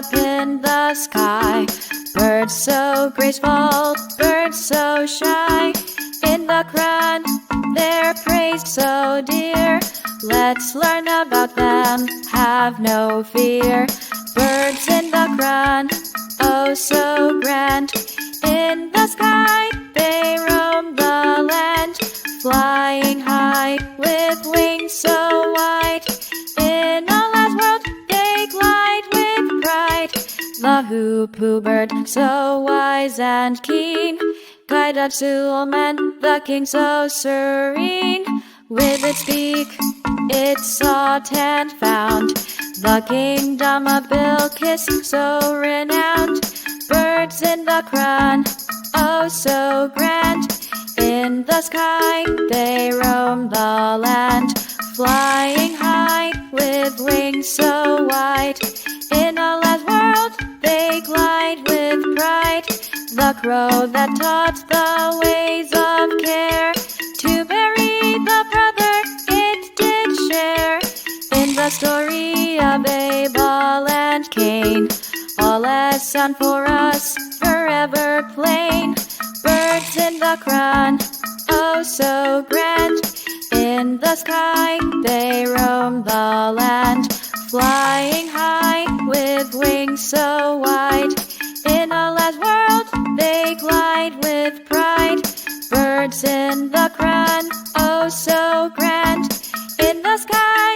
up in the sky. Birds so graceful, birds so shy. In the Quran, they're praised so dear. Let's learn about them, have no fear. Birds in the Quran, oh so grand. In the sky, they roam the land, flying high with wings so wide. In Allah's world, they glide with pride. The hoopoe bird, so wise and keen, guided Sulaiman, the king so serene. With its beak, it sought and found the kingdom of Bilqis, so renowned. Birds in the Quran, oh so grand. In the sky, they roam the land, flying high with wings so wide. In Allah's world, they glide with pride. The crow that taught the ways of care, to bury the brother it did share. In the story of Abel and Cain, a lesson for us forever plain. Birds in the Quran, oh so grand. In the sky, they roam the land, flying high with wings so wide. In Allah's world, they glide with pride. Birds in the Quran, oh so grand. In the sky,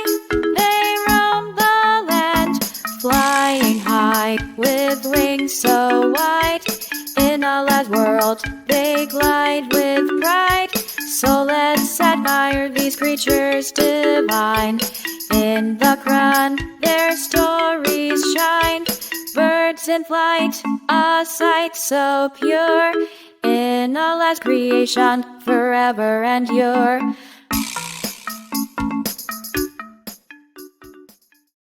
they roam the land, flying high with wings so wide. In Allah's world, they glide with pride. So let's admire these creatures divine. In the Quran, their stories shine. Birds in flight, a sight so pure. In Allah's creation, forever endure.